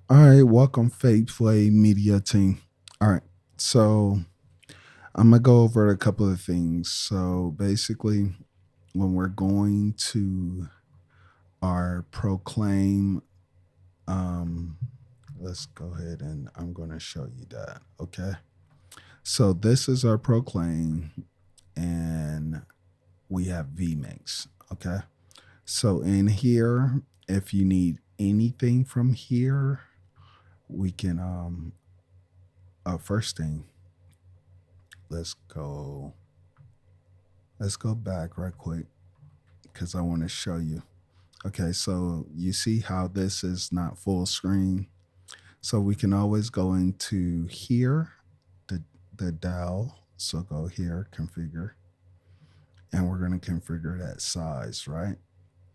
All right, welcome, Faithway Media Team. All right, so I'm gonna go over a couple of things. So basically, when we're going to our proclaim, um, let's go ahead and I'm gonna show you that. Okay, so this is our proclaim, and we have vmiix. Okay, so in here, if you need anything from here, we can first thing let's go let's go back right quick because I want to show you. Okay, so you see how this is not full screen. So we can always go into here, the the dial. So go here, configure, and we're gonna configure that size, right?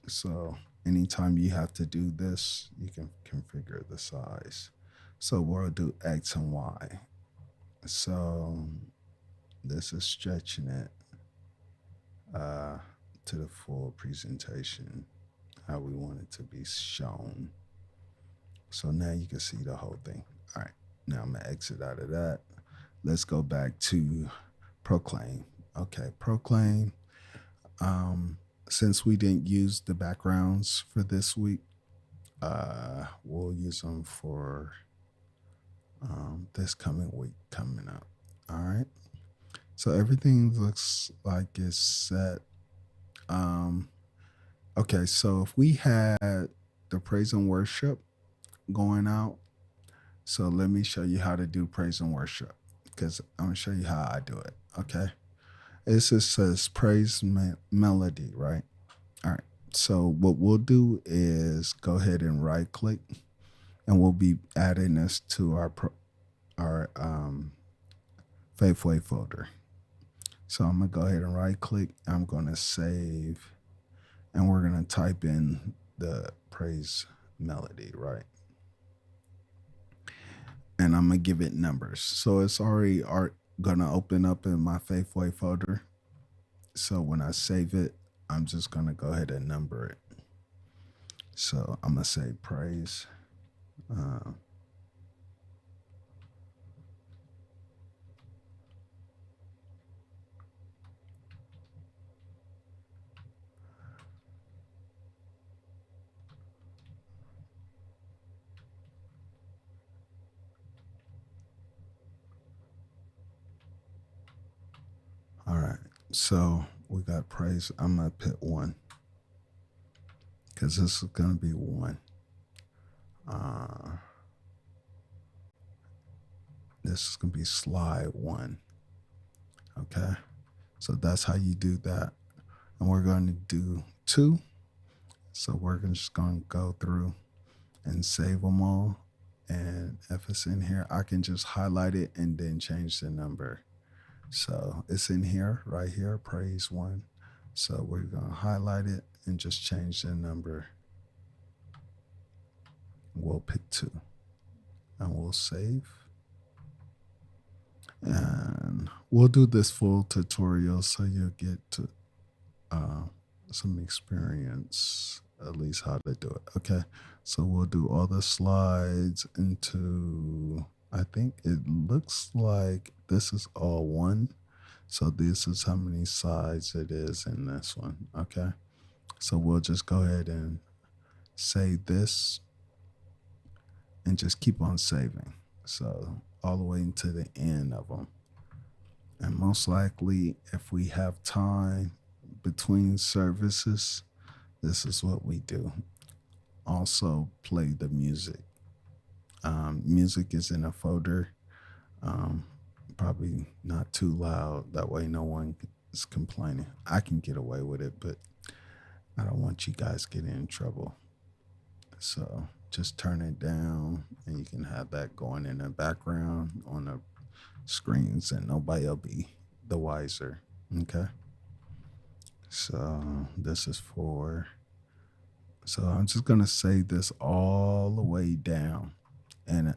So anytime you have to do this, you can configure the size. So we'll do X and Y. So this is stretching it uh, to the full presentation, how we want it to be shown. So now you can see the whole thing. All right, now I'm gonna exit out of that. Let's go back to Proclaim. Okay, Proclaim. Um, since we didn't use the backgrounds for this week, we'll use them for this coming week coming up. All right. So everything looks like it's set. Um, okay, so if we had the praise and worship going out, so let me show you how to do praise and worship because I'm gonna show you how I do it. Okay, it just says praise melody, right? All right. So what we'll do is go ahead and right click, and we'll be adding this to our Faithway folder. So I'm gonna go ahead and right click. I'm gonna save, and we're gonna type in the praise melody, right? And I'm gonna give it numbers. So it's already gonna open up in my Faithway folder. So when I save it, I'm just gonna go ahead and number it. So I'm gonna say praise. Uh, all right. So we got praise. I'm gonna put one because this is gonna be one. Uh, this is gonna be slide one. Okay. So that's how you do that. And we're going to do two. So we're just going to go through and save them all. And if it's in here, I can just highlight it and then change the number. So it's in here, right here, praise one. So we're going to highlight it and just change the number. We'll pick two and we'll save. And we'll do this full tutorial so you'll get to uh, some experience, at least how to do it. Okay, so we'll do all the slides into, I think it looks like this is all one. So this is how many sides it is in this one. Okay, so we'll just go ahead and save this and just keep on saving. So all the way into the end of them. And most likely, if we have time between services, this is what we do. Also, play the music. Music is in a folder, um, probably not too loud. That way, no one is complaining. I can get away with it, but I don't want you guys getting in trouble. So just turn it down, and you can have that going in the background on the screens, and nobody will be the wiser. Okay. So this is for. So I'm just gonna save this all the way down. And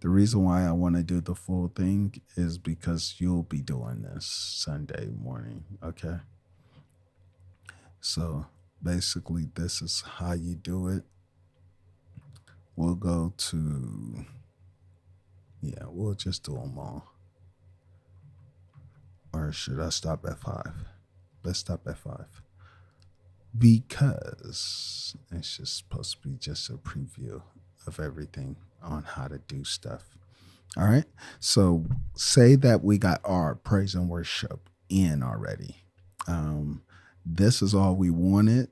the reason why I want to do the full thing is because you'll be doing this Sunday morning. Okay. So basically, this is how you do it. we'll go to, yeah, we'll just do them all. Or should I stop at 5? Let's stop at 5. Because it's just supposed to be just a preview of everything on how to do stuff. All right. So say that we got our praise and worship in already. Um, this is all we wanted.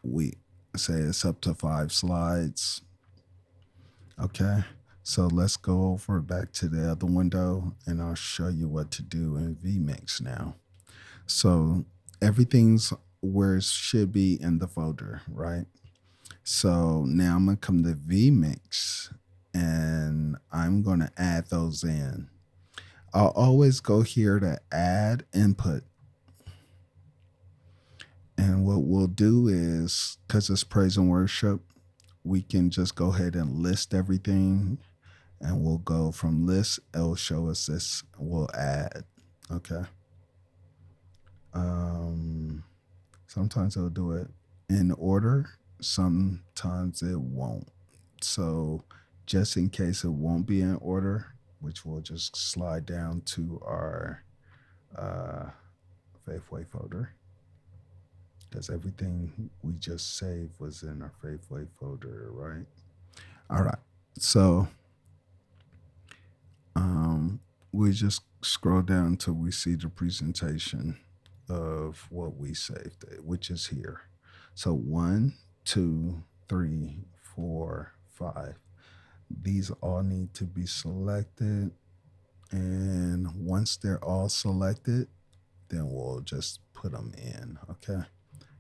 We say it's up to 5 slides. Okay. So let's go over back to the other window and I'll show you what to do in vmiix now. So everything's where it should be in the folder, right? So now I'm going to come to vmiix and I'm going to add those in. I'll always go here to add input. And what we'll do is, because it's praise and worship, we can just go ahead and list everything. And we'll go from list, it'll show us this, we'll add, okay? Sometimes it'll do it in order, sometimes it won't. So just in case it won't be in order, which we'll just slide down to our Faithway folder, because everything we just saved was in our Faithway folder, right? All right, so we just scroll down until we see the presentation of what we saved, which is here. So 1, 2, 3, 4, 5. These all need to be selected. And once they're all selected, then we'll just put them in, okay?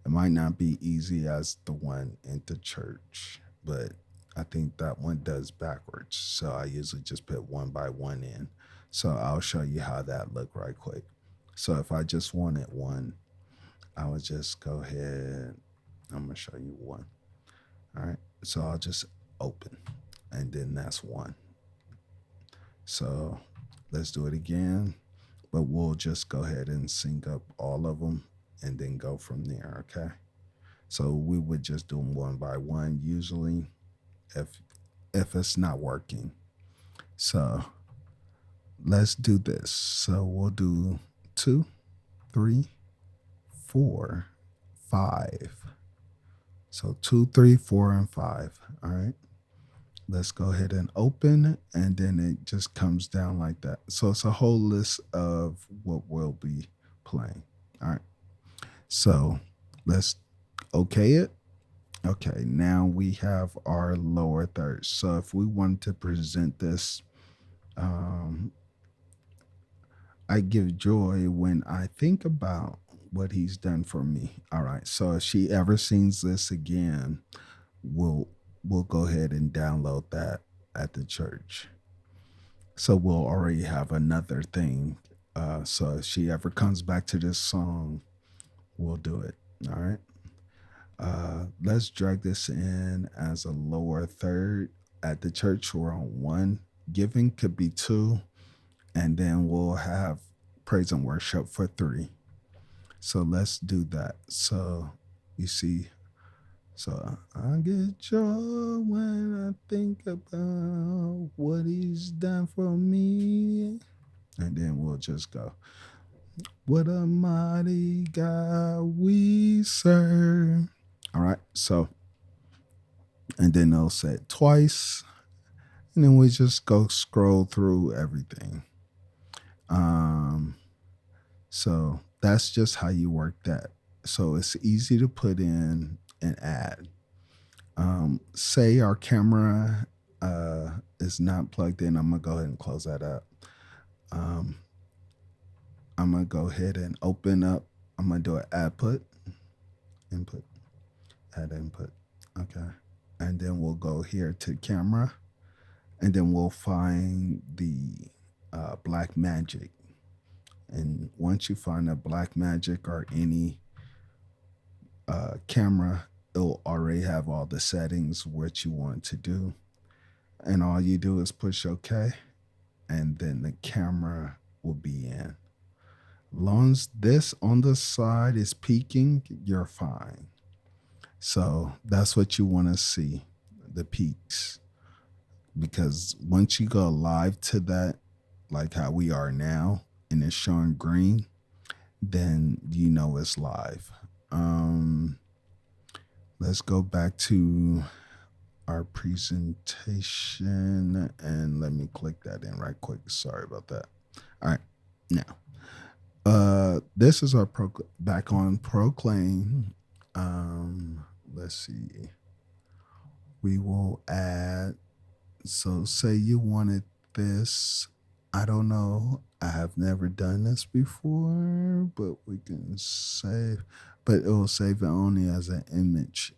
It might not be easy as the one in the church, but I think that one does backwards. So I usually just put one by one in. So I'll show you how that look right quick. So if I just wanted one, I would just go ahead. I'm going to show you one. All right. So I'll just open and then that's one. So let's do it again, but we'll just go ahead and sync up all of them and then go from there. Okay. So we would just do them one by one usually if it's not working. So let's do this. So we'll do 2, 3, 4, 5. So 2, 3, 4, and 5. All right. Let's go ahead and open, and then it just comes down like that. So it's a whole list of what we'll be playing. All right. So let's okay it. Okay, now we have our lower third. So if we want to present this, I give joy when I think about what he's done for me. All right. So if she ever sings this again, we'll go ahead and download that at the church. So we'll already have another thing. So if she ever comes back to this song, we'll do it. All right. Let's drag this in as a lower third. At the church, we're on 1. Giving could be 2. And then we'll have praise and worship for 3. So let's do that. So you see, so I get joy when I think about what he's done for me. And then we'll just go, what a mighty God we serve. All right. So, and then they'll say it twice. And then we just go scroll through everything. So that's just how you work that. So it's easy to put in and add. Say our camera is not plugged in. I'm going to go ahead and close that up. I'm going to go ahead and open up. I'm going to do an input, add input. Okay. And then we'll go here to camera. And then we'll find the black magic. And once you find a black magic or any camera, it'll already have all the settings, what you want to do. And all you do is push OK. And then the camera will be in. Long as this on the side is peaking, you're fine. So that's what you want to see, the peaks. because once you go live to that, like how we are now, and it's showing green, then you know it's live. Um, let's go back to our presentation and let me click that in right quick. Sorry about that. All right, now this is our back on Proclaim. Let's see. We will add. So say you wanted this. I don't know. I have never done this before, but we can save. But it will save it only as an image.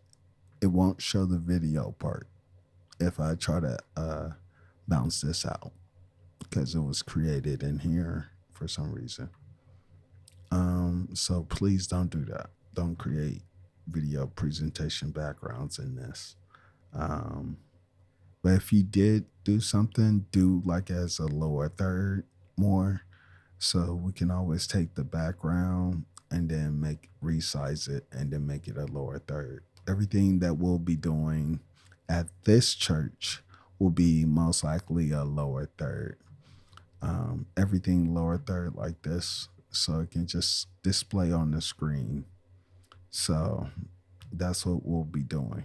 It won't show the video part if I try to bounce this out because it was created in here for some reason. So please don't do that. Don't create video presentation backgrounds in this. Um, but if you did do something, do like as a lower third more. So we can always take the background and then resize it and then make it a lower third. Everything that we'll be doing at this church will be most likely a lower third. Everything lower third like this, so it can just display on the screen. So that's what we'll be doing.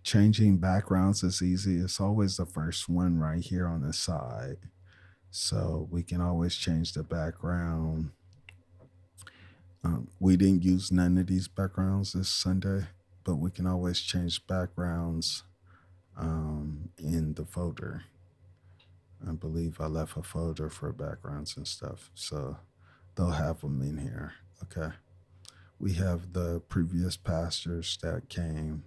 Changing backgrounds is easy. It's always the first one right here on the side. So we can always change the background. We didn't use none of these backgrounds this Sunday, but we can always change backgrounds in the folder. I believe I left a folder for backgrounds and stuff. So they'll have them in here. Okay. We have the previous pastors that came.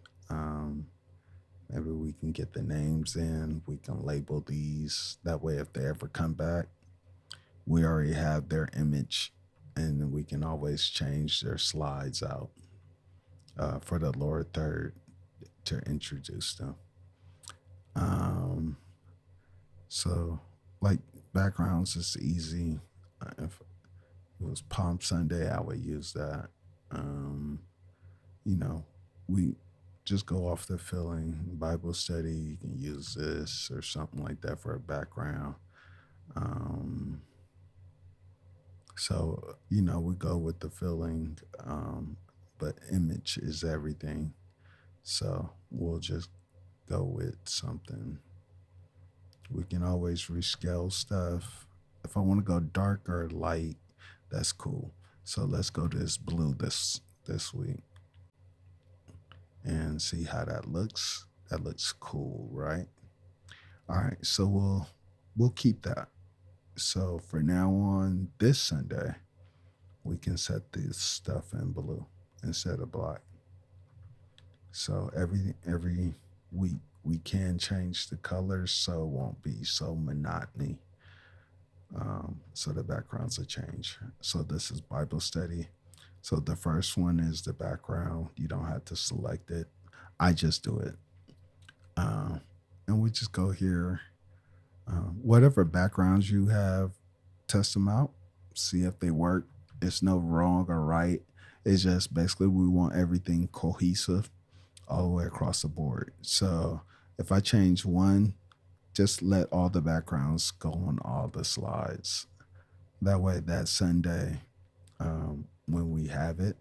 Maybe we can get the names in. We can label these. That way, if they ever come back, we already have their image and we can always change their slides out for the lower third to introduce them. So, like backgrounds is easy. If it was Palm Sunday, I would use that. We just go off the feeling. Bible study, you can use this or something like that for a background. So, we go with the feeling, but image is everything. So we'll just go with something. We can always rescale stuff. If I want to go dark or light, that's cool. So let's go to this blue this week and see how that looks. That looks cool, right? All right, so we'll keep that. So for now on this Sunday, we can set this stuff in blue instead of black. So every week we can change the colors so it won't be so monotony. So the backgrounds will change. So this is Bible study. So the first one is the background. You don't have to select it. I just do it. And we just go here. Whatever backgrounds you have, test them out, see if they work. It's no wrong or right. It's just basically we want everything cohesive all the way across the board. So if I change one, just let all the backgrounds go on all the slides. That way, that Sunday, when we have it,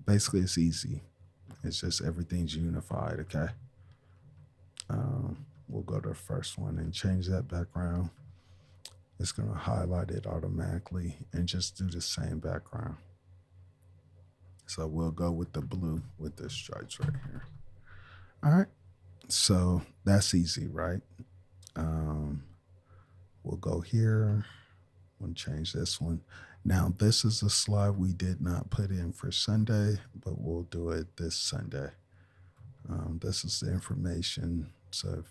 basically it's easy. It's just everything's unified, okay? We'll go to the first one and change that background. It's going to highlight it automatically and just do the same background. So we'll go with the blue with the stripes right here. All right. So that's easy, right? We'll go here. We'll change this one. Now, this is a slide we did not put in for Sunday, but we'll do it this Sunday. This is the information. So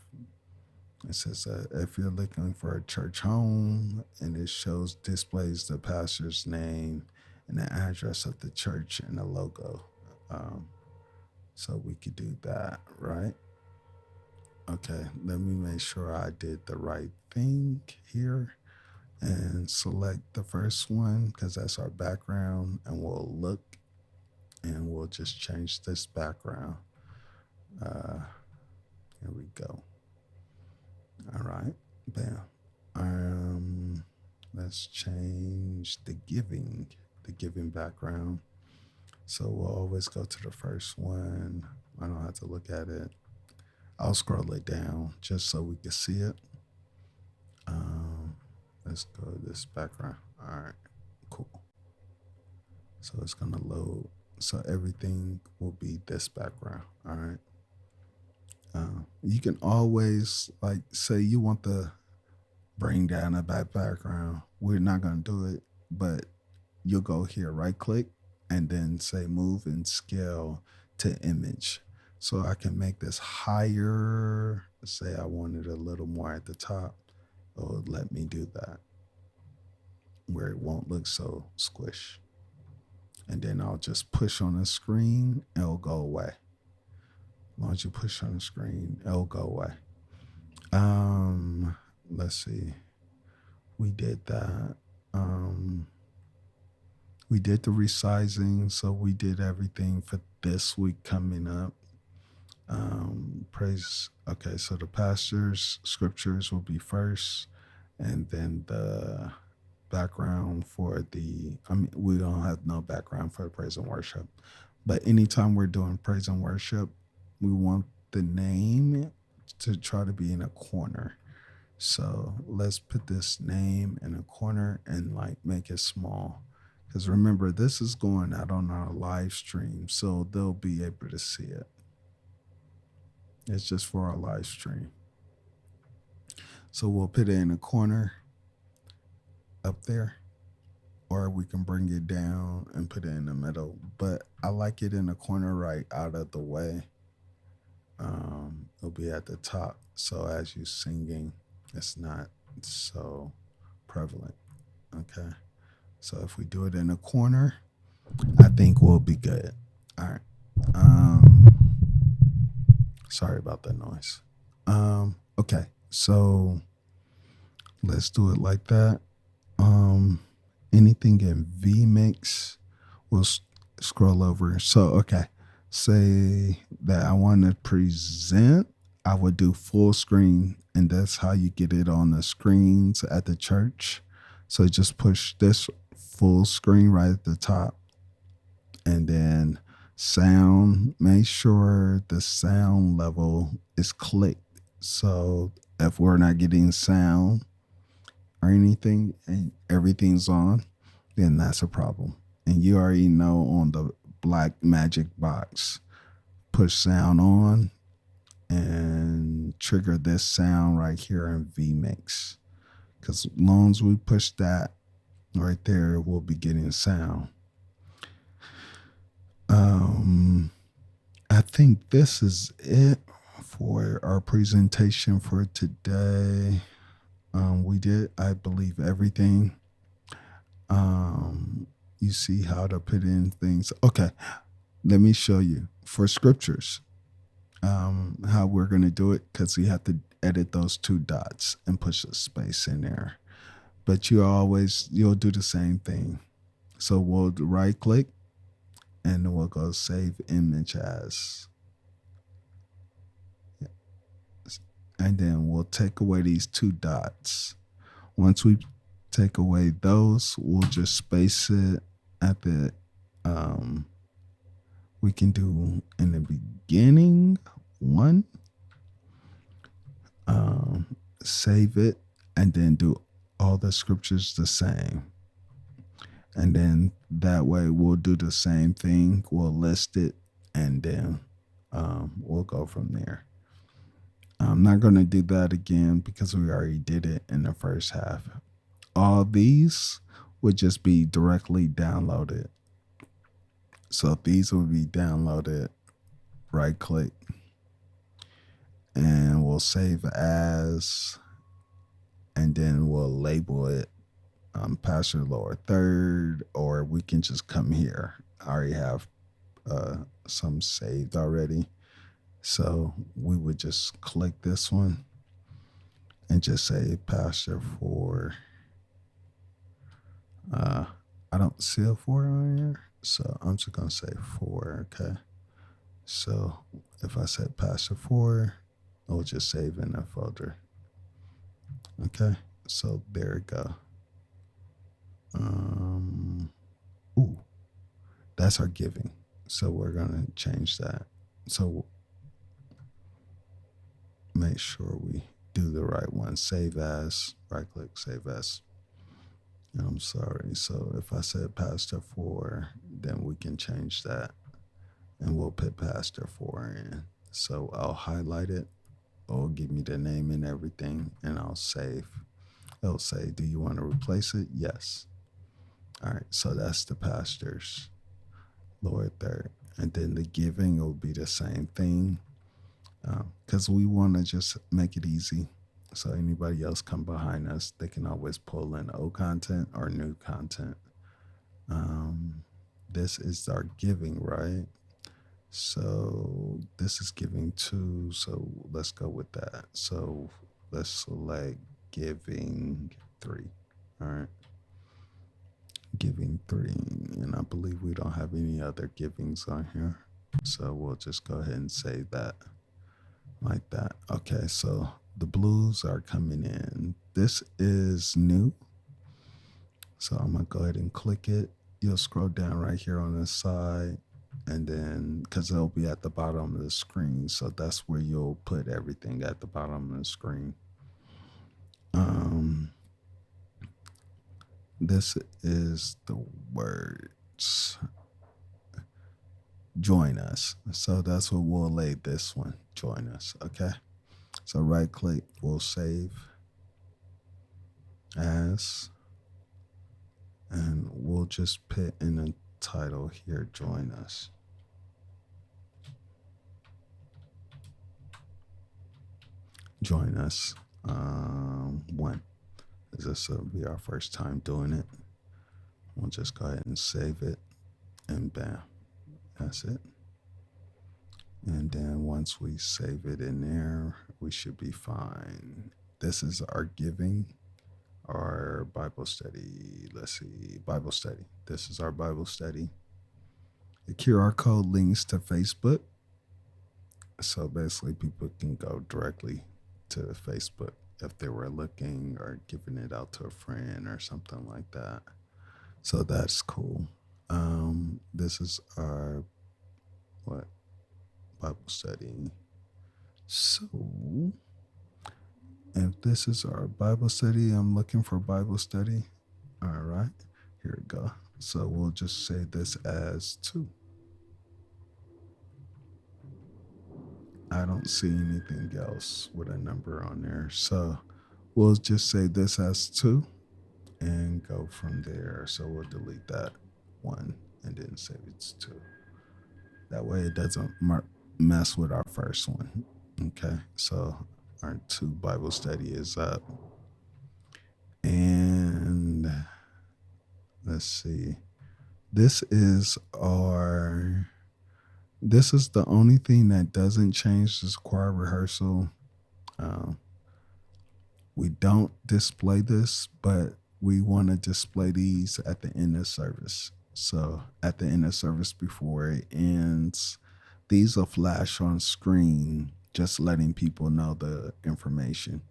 it says if you're looking for a church home, and it displays the pastor's name and the address of the church and the logo. So we could do that, right? Okay, let me make sure I did the right thing here and select the first one because that's our background, and we'll look and we'll just change this background. Here we let's change the giving background. So we'll always go to the first one. I don't have to look at it. I'll scroll it down just so we can see it. Um, let's go to this background. All right, cool. So it's gonna load. So everything will be this background. All right. You can always like say you want to bring down a background. We're not gonna do it, but you'll go here, right click, and then say move and scale to image. So I can make this higher. Say I wanted a little more at the top. It'll let me do that where it won't look so squish. And then I'll just push on the screen, it'll go away. As long as you push on the screen, it'll go away. Let's see. We did that. We did the resizing, so we did everything for this week coming up. Praise. Okay, so the pastors' scriptures will be first, and then the background for we don't have no background for praise and worship. But anytime we're doing praise and worship, we want the name to try to be in a corner. So let's put this name in a corner and like make it small. Because remember, this is going out on our live stream, so they'll be able to see it. It's just for our live stream. So we'll put it in a corner up there, or we can bring it down and put it in the middle. But I like it in the corner right out of the way. It'll be at the top. So as you're singing, it's not so prevalent. Okay. So if we do it in a corner, I think we'll be good. All right. Sorry about that noise. Okay. So let's do it like that. Anything in vmiix, we'll scroll over. So, okay. Say that I want to present, I would do full screen, and that's how you get it on the screens at the church. So just push this full screen right at the top, and then sound, make sure the sound level is clicked. So if we're not getting sound or anything and everything's on, then that's a problem. And you already know on the black magic box, push sound on and trigger this sound right here in vmiix. Because as long as we push that right there, we'll be getting sound. I think this is it for our presentation for today. We did, I believe, everything. You see how to put in things. Okay, let me show you for scriptures how we're going to do it, because you have to edit those two dots and push a space in there. But you'll do the same thing. So we'll right click and we'll go save image as. And then we'll take away these two dots. Once we take away those, we'll just space it at the, we can do in the beginning one, save it, and then do all the scriptures the same. And then that way we'll do the same thing. We'll list it, and then we'll go from there. I'm not going to do that again because we already did it in the first half. All these would just be directly downloaded. So these will be downloaded, right click, and we'll save as, and then we'll label it Pastor Lord Third, or we can just come here. I already have some saved already. So we would just click this one and just say Pastor for, I don't see a 4 on here, so I'm just going to say 4, okay? So if I said Pastor 4, it'll just save in that folder. Okay, so there we go. Um, ooh, that's our giving. So we're gonna change that. So make sure we do the right one. Save as. Right click. Save as. I'm sorry. So if I said Pastor 4, then we can change that, and we'll put Pastor 4 in. So I'll highlight it. It'll give me the name and everything, and I'll save. It'll say, do you want to replace it? Yes. All right. So that's the pastors, lower third. And then the giving will be the same thing, because we want to just make it easy. So anybody else come behind us, they can always pull in old content or new content. Um, this is our giving, right? So this is giving two. So let's go with that. So let's select giving 3. All right. Giving 3. And I believe we don't have any other givings on here. So we'll just go ahead and save that like that. Okay. So the blues are coming in. This is new. So I'm going to go ahead and click it. You'll scroll down right here on the side, and then because it'll be at the bottom of the screen. So that's where you'll put everything at the bottom of the screen. This is the words. Join us. So that's what we'll lay this one. Join us. Okay. So right click, we'll save as, and we'll just put in the title here, join us. Join us. 1. This will be our first time doing it. We'll just go ahead and save it, and bam, that's it. And then once we save it in there, we should be fine. This is our giving, our Bible study. Let's see, Bible study. This is our Bible study. The QR code links to Facebook. So basically, people can go directly to Facebook if they were looking or giving it out to a friend or something like that. So that's cool. This is our Bible study. So if this is our Bible study, I'm looking for Bible study. All right, here we go. So we'll just say this as 2. I don't see anything else with a number on there. So we'll just say this as 2 and go from there. So we'll delete that 1 and then say it's 2. That way it doesn't mess with our first one. Okay. So our 2 Bible study is up. And let's see. This is the only thing that doesn't change this choir rehearsal. We don't display this, but we want to display these at the end of service. So at the end of service before it ends, these will flash on screen, just letting people know the information.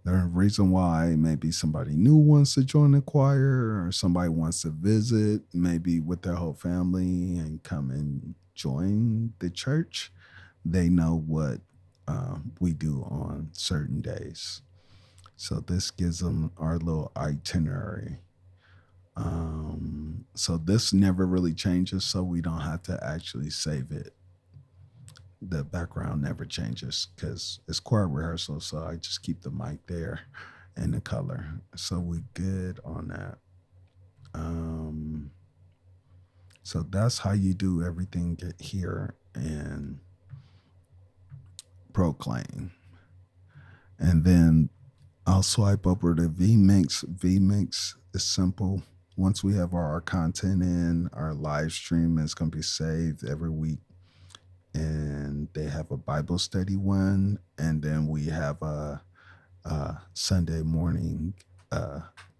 The reason why maybe somebody new wants to join the choir, or somebody wants to visit, maybe with their whole family and come and join the church, they know what we do on certain days. So this gives them our little itinerary. So this never really changes, so we don't have to actually save it. The background never changes because it's choir rehearsal, so I just keep the mic there and the color. So we good on that. So that's how you do everything here in Proclaim. And then I'll swipe over to vmiix. vmiix is simple. Once we have our content in, our live stream is going to be saved every week. And they have a Bible study one, and then we have a Sunday morning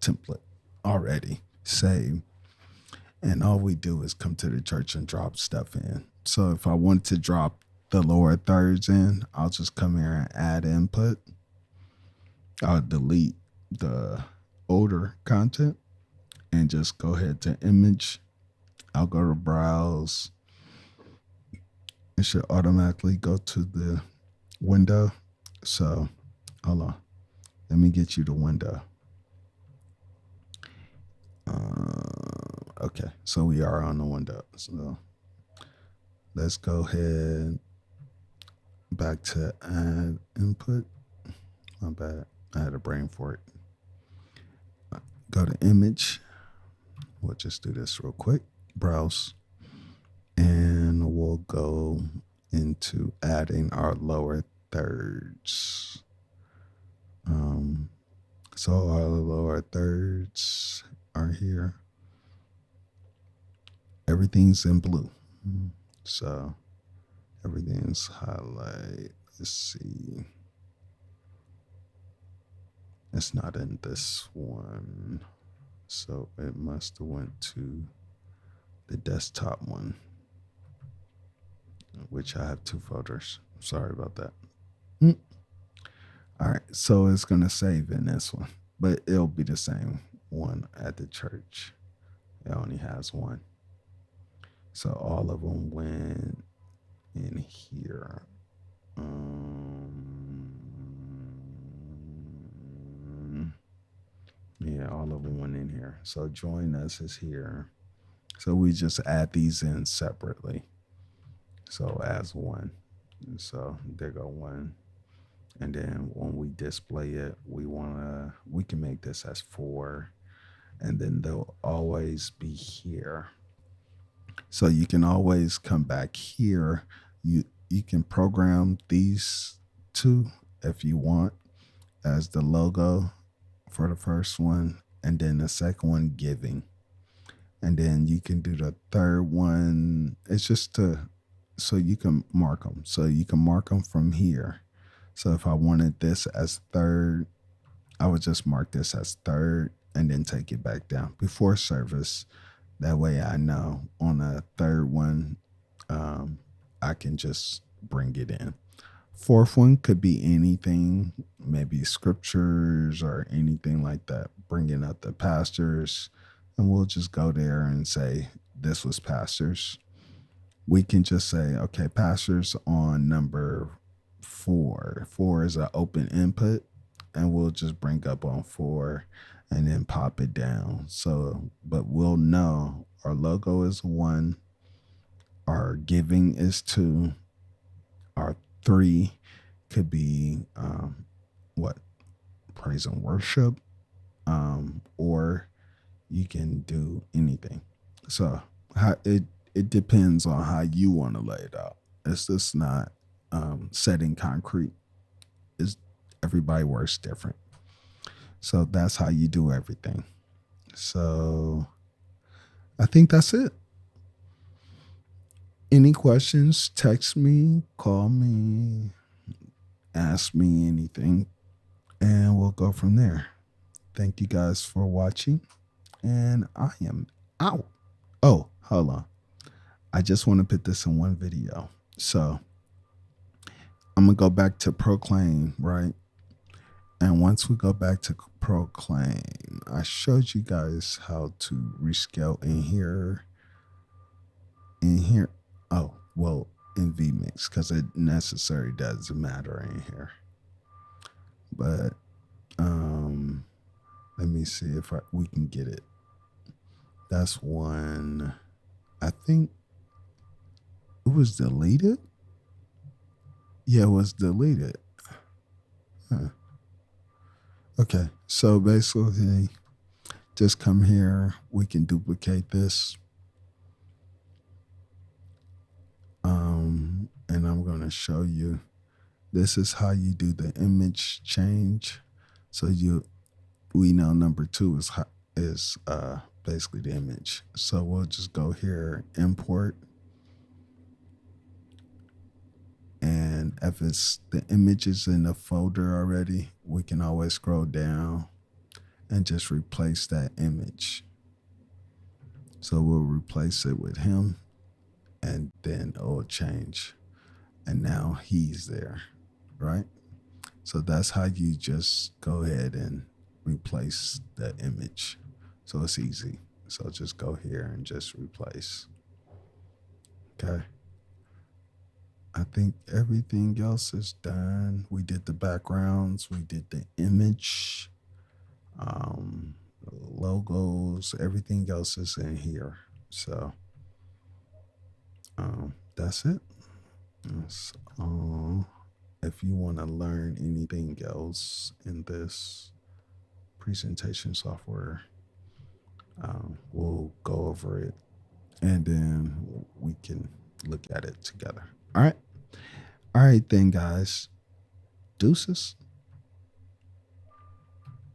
template already saved. And all we do is come to the church and drop stuff in. So if I want to drop the lower thirds in, I'll just come here and add input. I'll delete the older content and just go ahead to image. I'll go to browse. It should automatically go to the window. So hold on. Let me get you the window. Okay, so we are on the window. So let's go ahead back to add input. My bad. I had a brain for it. Go to image. We'll just do this real quick. Browse. And we'll go into adding our lower thirds. So our lower thirds are here. Everything's in blue. So everything's highlighted. Let's see. It's not in this one. So it must have went to the desktop one, which I have two folders. Sorry about that. All right, so it's gonna save in this one, but it'll be the same one at the church. It only has one. So all of them went in here. Yeah, all of them went in here. So join us is here. So we just add these in separately. So as one. So there go one. And then when we display it, we can make this as 4. And then they'll always be here. So you can always come back here. You can program these two if you want as the logo for the first one, and then the second one giving. And then you can do the third one. It's just so you can mark them. So you can mark them from here. So if I wanted this as third, I would just mark this as third and then take it back down before service. That way I know on a third one, I can just bring it in. Fourth one could be anything, maybe scriptures or anything like that, bringing up the pastors. And we'll just go there and say, this was pastors. We can just say, okay, pastors on number 4. 4 is an open input, and we'll just bring up on 4 and then pop it down. So, but we'll know our logo is 1, our giving is 2, our 3 could be praise and worship, or you can do anything. So it depends on how you want to lay it out. It's just not set in concrete. Everybody works different. So that's how you do everything. So I think that's it. Any questions, text me, call me, ask me anything, and we'll go from there. Thank you guys for watching, and I am out. Oh, hold on. I just want to put this in one video. So I'm going to go back to Proclaim, right? And once we go back to Proclaim, I showed you guys how to rescale in here. Oh, well, in vmiix, because it necessarily doesn't matter in here. But let me see if we can get it. That's one. I think it was deleted. Yeah, it was deleted. Huh. Okay, so basically, just come here. We can duplicate this. And I'm going to show you. This is how you do the image change. So we know number 2 is basically the image. So we'll just go here, import. And if it's the image is in the folder already, we can always scroll down and just replace that image. So we'll replace it with him, and then it'll change. And now he's there, right? So that's how you just go ahead and replace the image. So it's easy. So just go here and just replace. Okay. I think everything else is done. We did the backgrounds, we did the image, um, logos, everything else is in here. So that's it. So, if you want to learn anything else in this presentation software, we'll go over it and then we can look at it together. All right. All right, then, guys. Deuces.